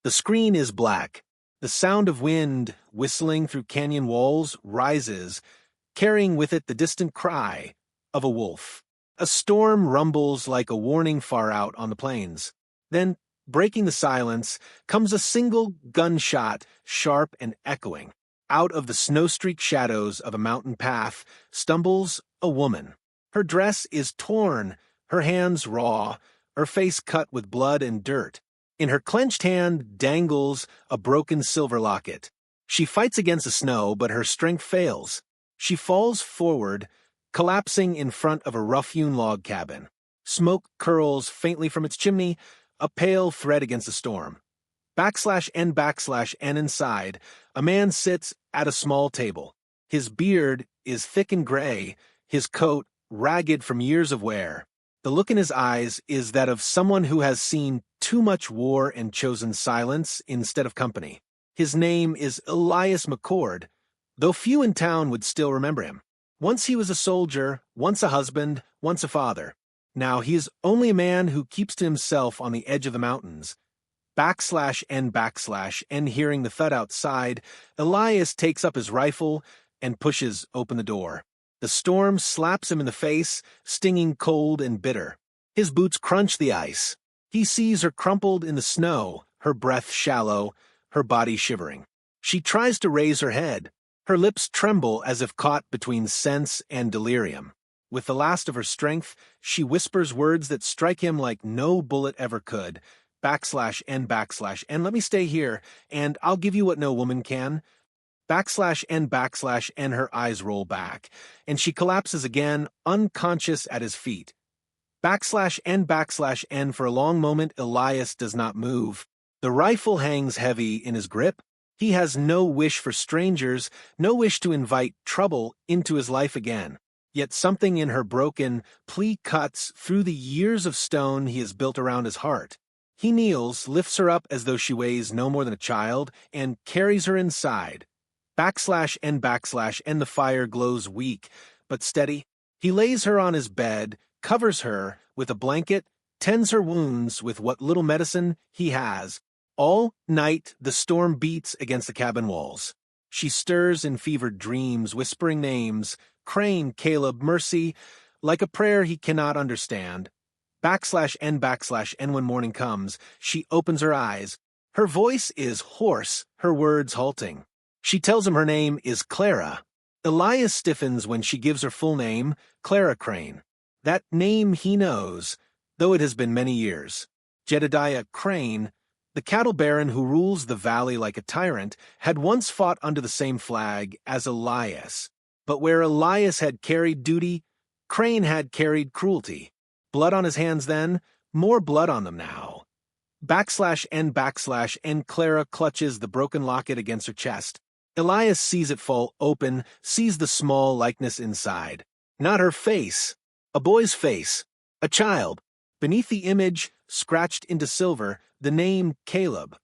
The screen is black. The sound of wind whistling through canyon walls rises, carrying with it the distant cry of a wolf. A storm rumbles like a warning far out on the plains. Then, breaking the silence, comes a single gunshot, sharp and echoing. Out of the snow-streaked shadows of a mountain path stumbles a woman. Her dress is torn, her hands raw, her face cut with blood and dirt. In her clenched hand dangles a broken silver locket. She fights against the snow, but her strength fails. She falls forward, collapsing in front of a rough-hewn log cabin. Smoke curls faintly from its chimney, a pale thread against the storm. /N inside, a man sits at a small table. His beard is thick and gray, his coat ragged from years of wear. The look in his eyes is that of someone who has seen too much war and chosen silence instead of company. His name is Elias McCord, though few in town would still remember him. Once he was a soldier, once a husband, once a father. Now he is only a man who keeps to himself on the edge of the mountains. /N hearing the thud outside, Elias takes up his rifle and pushes open the door. The storm slaps him in the face, stinging cold and bitter. His boots crunch the ice. He sees her crumpled in the snow, her breath shallow, her body shivering. She tries to raise her head. Her lips tremble as if caught between sense and delirium. With the last of her strength, she whispers words that strike him like no bullet ever could. /N, let me stay here, and I'll give you what no woman can. /N, her eyes roll back, and she collapses again, unconscious at his feet. /N, for a long moment, Elias does not move. The rifle hangs heavy in his grip. He has no wish for strangers, no wish to invite trouble into his life again. Yet something in her broken plea cuts through the years of stone he has built around his heart. He kneels, lifts her up as though she weighs no more than a child, and carries her inside. /N, the fire glows weak, but steady. He lays her on his bed, covers her with a blanket, tends her wounds with what little medicine he has. All night the storm beats against the cabin walls. She stirs in fevered dreams, whispering names, Crane, Caleb, Mercy, like a prayer he cannot understand. /N, when morning comes, she opens her eyes. Her voice is hoarse, her words halting. She tells him her name is Clara. Elias stiffens when she gives her full name, Clara Crane. That name he knows, though it has been many years. Jedediah Crane, the cattle baron who rules the valley like a tyrant, had once fought under the same flag as Elias. But where Elias had carried duty, Crane had carried cruelty. Blood on his hands then, more blood on them now. /N, Clara clutches the broken locket against her chest. Elias sees it fall open, sees the small likeness inside. Not her face. A boy's face. A child. Beneath the image, scratched into silver, the name Caleb.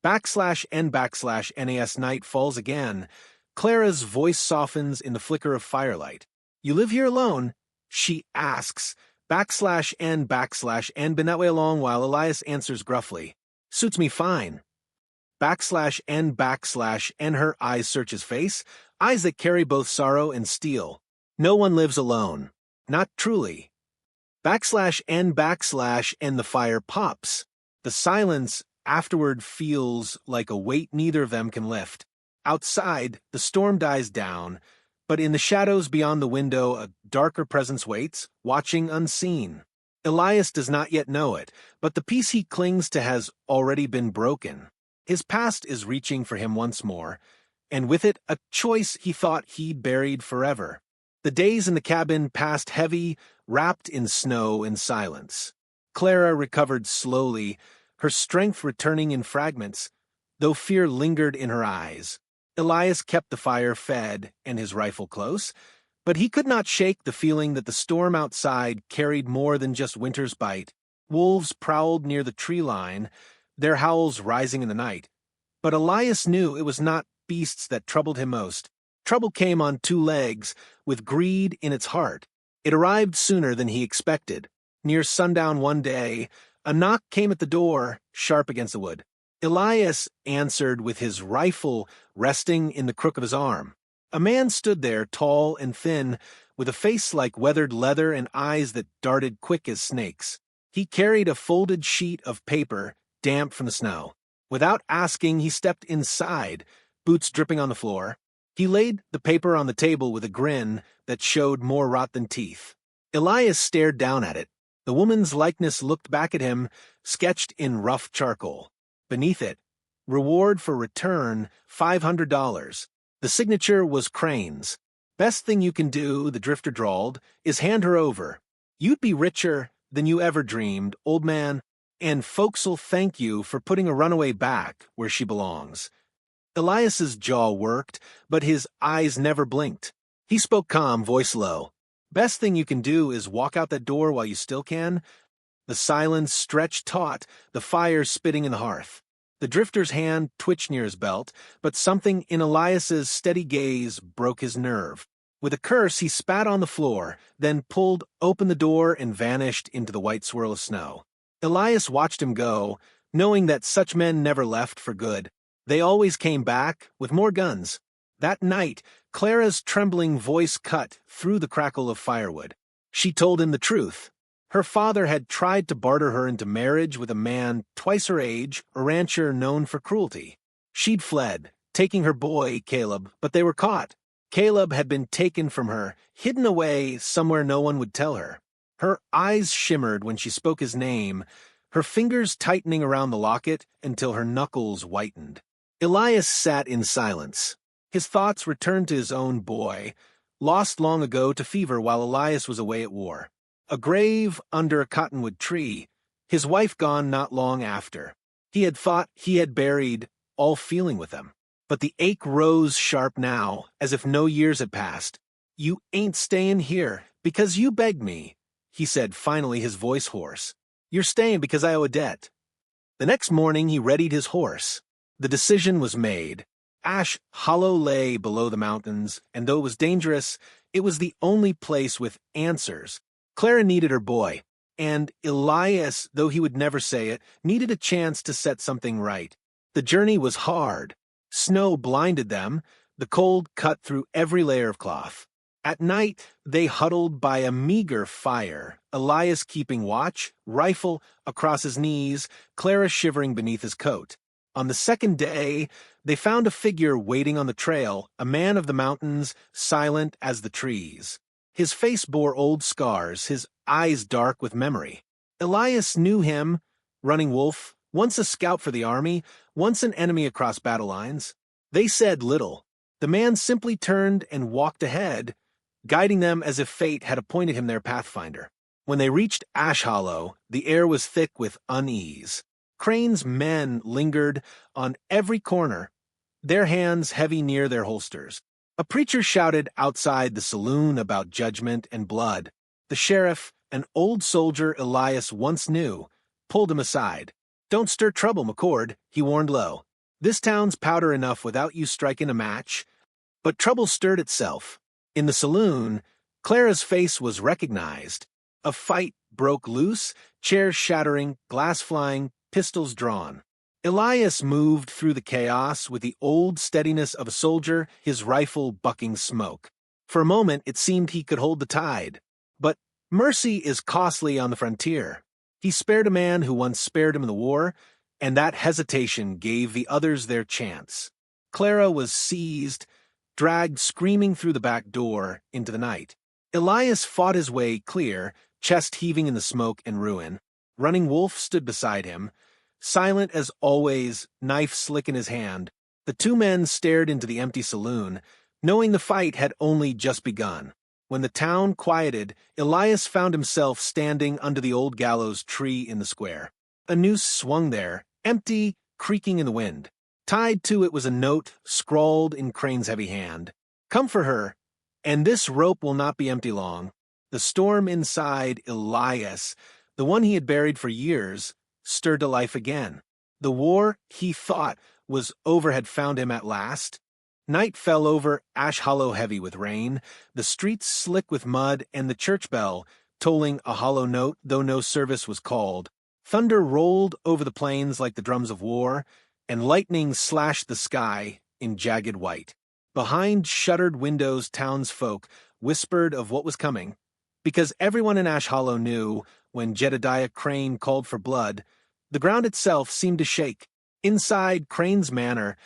/N, night falls again. Clara's voice softens in the flicker of firelight. You live here alone? She asks. /N, been that way a long while, Elias answers gruffly. Suits me fine. /N, her eyes search his face, eyes that carry both sorrow and steel. No one lives alone. Not truly. /N, and the fire pops. The silence afterward feels like a weight neither of them can lift. Outside, the storm dies down, but in the shadows beyond the window a darker presence waits, watching unseen. Elias does not yet know it, but the peace he clings to has already been broken. His past is reaching for him once more, and with it a choice he thought he buried forever. The days in the cabin passed heavy, wrapped in snow and silence. Clara recovered slowly, her strength returning in fragments, though fear lingered in her eyes. Elias kept the fire fed and his rifle close, but he could not shake the feeling that the storm outside carried more than just winter's bite. Wolves prowled near the tree line, their howls rising in the night. But Elias knew it was not beasts that troubled him most. Trouble came on two legs, with greed in its heart. It arrived sooner than he expected. Near sundown one day, a knock came at the door, sharp against the wood. Elias answered with his rifle resting in the crook of his arm. A man stood there, tall and thin, with a face like weathered leather and eyes that darted quick as snakes. He carried a folded sheet of paper, damp from the snow. Without asking, he stepped inside, boots dripping on the floor. He laid the paper on the table with a grin that showed more rot than teeth. Elias stared down at it. The woman's likeness looked back at him, sketched in rough charcoal. Beneath it, reward for return, $500. The signature was Crane's. Best thing you can do, the drifter drawled, is hand her over. You'd be richer than you ever dreamed, old man, and folks'll thank you for putting a runaway back where she belongs. Elias's jaw worked, but his eyes never blinked. He spoke calm, voice low. Best thing you can do is walk out that door while you still can. The silence stretched taut, the fire spitting in the hearth. The drifter's hand twitched near his belt, but something in Elias's steady gaze broke his nerve. With a curse, he spat on the floor, then pulled open the door and vanished into the white swirl of snow. Elias watched him go, knowing that such men never left for good. They always came back with more guns. That night, Clara's trembling voice cut through the crackle of firewood. She told him the truth. Her father had tried to barter her into marriage with a man twice her age, a rancher known for cruelty. She'd fled, taking her boy, Caleb, but they were caught. Caleb had been taken from her, hidden away somewhere no one would tell her. Her eyes shimmered when she spoke his name, her fingers tightening around the locket until her knuckles whitened. Elias sat in silence. His thoughts returned to his own boy, lost long ago to fever while Elias was away at war. A grave under a cottonwood tree, his wife gone not long after. He had thought he had buried all feeling with them. But the ache rose sharp now, as if no years had passed. You ain't staying here, because you begged me, he said, finally, his voice hoarse. You're staying because I owe a debt. The next morning he readied his horse. The decision was made. Ash Hollow lay below the mountains, and though it was dangerous, it was the only place with answers. Clara needed her boy, and Elias, though he would never say it, needed a chance to set something right. The journey was hard. Snow blinded them, the cold cut through every layer of cloth. At night, they huddled by a meager fire, Elias keeping watch, rifle across his knees, Clara shivering beneath his coat. On the second day, they found a figure waiting on the trail, a man of the mountains, silent as the trees. His face bore old scars, his eyes dark with memory. Elias knew him, Running Wolf, once a scout for the army, once an enemy across battle lines. They said little. The man simply turned and walked ahead, guiding them as if fate had appointed him their pathfinder. When they reached Ash Hollow, the air was thick with unease. Crane's men lingered on every corner, their hands heavy near their holsters. A preacher shouted outside the saloon about judgment and blood. The sheriff, an old soldier Elias once knew, pulled him aside. Don't stir trouble, McCord, he warned low. This town's powder enough without you striking a match. But trouble stirred itself. In the saloon, Clara's face was recognized. A fight broke loose, chairs shattering, glass flying, pistols drawn. Elias moved through the chaos with the old steadiness of a soldier, his rifle bucking smoke. For a moment, it seemed he could hold the tide. But mercy is costly on the frontier. He spared a man who once spared him in the war, and that hesitation gave the others their chance. Clara was seized, dragged screaming through the back door into the night. Elias fought his way clear, chest heaving in the smoke and ruin. Running Wolf stood beside him, silent as always, knife slick in his hand. The two men stared into the empty saloon, knowing the fight had only just begun. When the town quieted, Elias found himself standing under the old gallows tree in the square. A noose swung there, empty, creaking in the wind. Tied to it was a note scrawled in Crane's heavy hand. Come for her, and this rope will not be empty long. The storm inside Elias, the one he had buried for years, stirred to life again. The war, he thought, was over had found him at last. Night fell over Ash Hollow heavy with rain, the streets slick with mud, and the church bell, tolling a hollow note, though no service was called. Thunder rolled over the plains like the drums of war. and lightning slashed the sky in jagged white. Behind shuttered windows, townsfolk whispered of what was coming, because everyone in Ash Hollow knew when Jedediah Crane called for blood, the ground itself seemed to shake. Inside Crane's manor,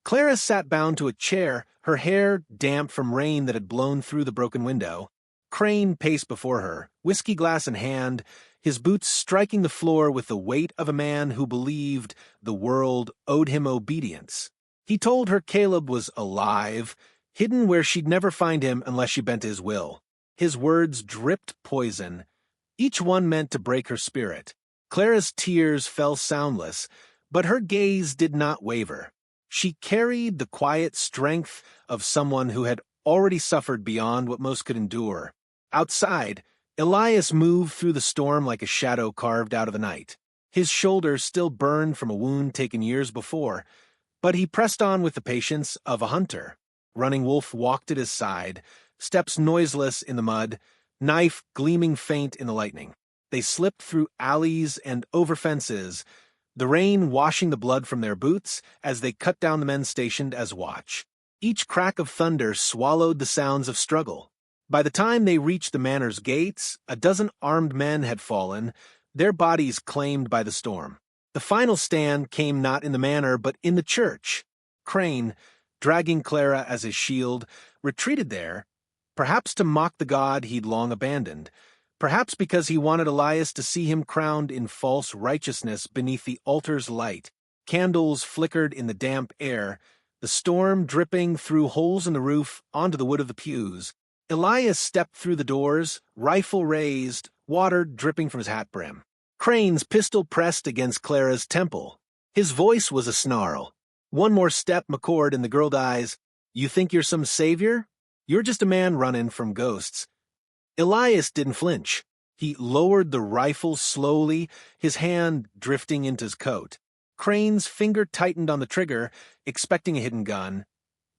Clara sat bound to a chair, her hair damp from rain that had blown through the broken window. Crane paced before her, whiskey glass in hand, his boots striking the floor with the weight of a man who believed the world owed him obedience. He told her Caleb was alive, hidden where she'd never find him unless she bent to his will. His words dripped poison, each one meant to break her spirit. Clara's tears fell soundless, but her gaze did not waver. She carried the quiet strength of someone who had already suffered beyond what most could endure. Outside, Elias moved through the storm like a shadow carved out of the night. His shoulders still burned from a wound taken years before, but he pressed on with the patience of a hunter. Running Wolf walked at his side, steps noiseless in the mud, knife gleaming faint in the lightning. They slipped through alleys and over fences, the rain washing the blood from their boots as they cut down the men stationed as watch. Each crack of thunder swallowed the sounds of struggle. By the time they reached the manor's gates, a dozen armed men had fallen, their bodies claimed by the storm. The final stand came not in the manor, but in the church. Crane, dragging Clara as his shield, retreated there, perhaps to mock the god he'd long abandoned, perhaps because he wanted Elias to see him crowned in false righteousness beneath the altar's light. Candles flickered in the damp air, the storm dripping through holes in the roof onto the wood of the pews. Elias stepped through the doors, rifle raised, water dripping from his hat brim. Crane's pistol pressed against Clara's temple. His voice was a snarl. One more step, McCord, and the girl dies. You think you're some savior? You're just a man running from ghosts. Elias didn't flinch. He lowered the rifle slowly, his hand drifting into his coat. Crane's finger tightened on the trigger, expecting a hidden gun.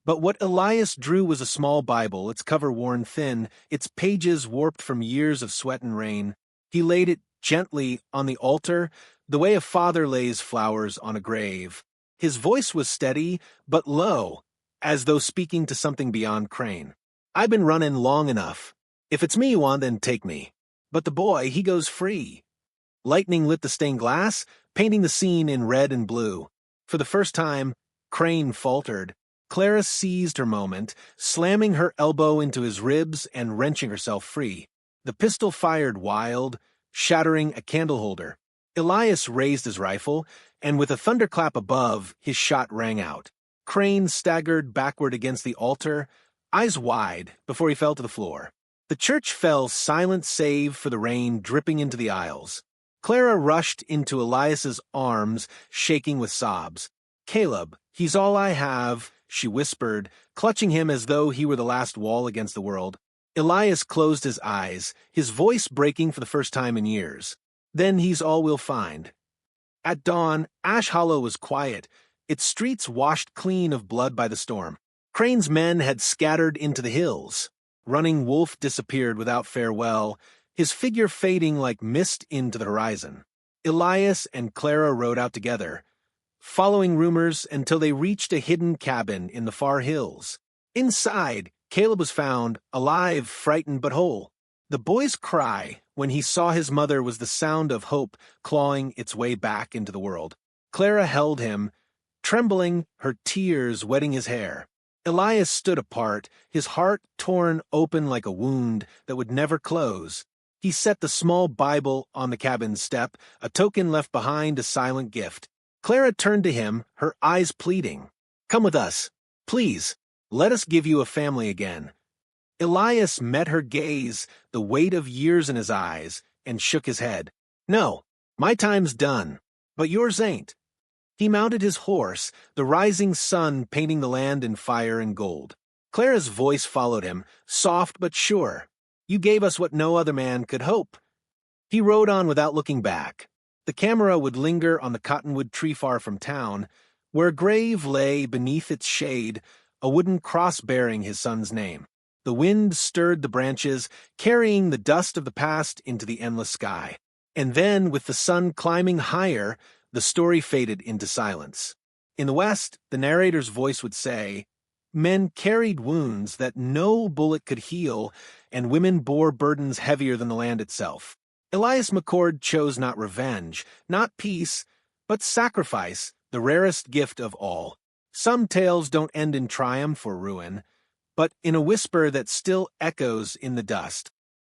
But what Elias drew was a small Bible, its cover worn thin, its pages warped from years of sweat and rain. He laid it gently on the altar, the way a father lays flowers on a grave. His voice was steady, but low, as though speaking to something beyond Crane. I've been running long enough. If it's me you want, then take me. But the boy, he goes free. Lightning lit the stained glass, painting the scene in red and blue. For the first time, Crane faltered. Clara seized her moment, slamming her elbow into his ribs and wrenching herself free. The pistol fired wild, shattering a candle holder. Elias raised his rifle, and with a thunderclap above, his shot rang out. Crane staggered backward against the altar, eyes wide, before he fell to the floor. The church fell silent save for the rain dripping into the aisles. Clara rushed into Elias's arms, shaking with sobs. Caleb, he's all I have, she whispered, clutching him as though he were the last wall against the world. Elias closed his eyes, his voice breaking for the first time in years. Then he's all we'll find. At dawn, Ash Hollow was quiet, its streets washed clean of blood by the storm. Crane's men had scattered into the hills. Running Wolf disappeared without farewell, his figure fading like mist into the horizon. Elias and Clara rode out together, following rumors until they reached a hidden cabin in the far hills. Inside, Caleb was found, alive, frightened but whole. The boy's cry, when he saw his mother, was the sound of hope clawing its way back into the world. Clara held him, trembling, her tears wetting his hair. Elias stood apart, his heart torn open like a wound that would never close. He set the small Bible on the cabin's step, a token left behind, a silent gift. Clara turned to him, her eyes pleading. Come with us. Please, let us give you a family again. Elias met her gaze, the weight of years in his eyes, and shook his head. No, my time's done, but yours ain't. He mounted his horse, the rising sun painting the land in fire and gold. Clara's voice followed him, soft but sure. You gave us what no other man could hope. He rode on without looking back. The camera would linger on the cottonwood tree far from town, where a grave lay beneath its shade, a wooden cross bearing his son's name. The wind stirred the branches, carrying the dust of the past into the endless sky. And then, with the sun climbing higher, the story faded into silence. In the West, the narrator's voice would say, "Men carried wounds that no bullet could heal, and women bore burdens heavier than the land itself." Elias McCord chose not revenge, not peace, but sacrifice, the rarest gift of all. Some tales don't end in triumph or ruin, but in a whisper that still echoes in the dust.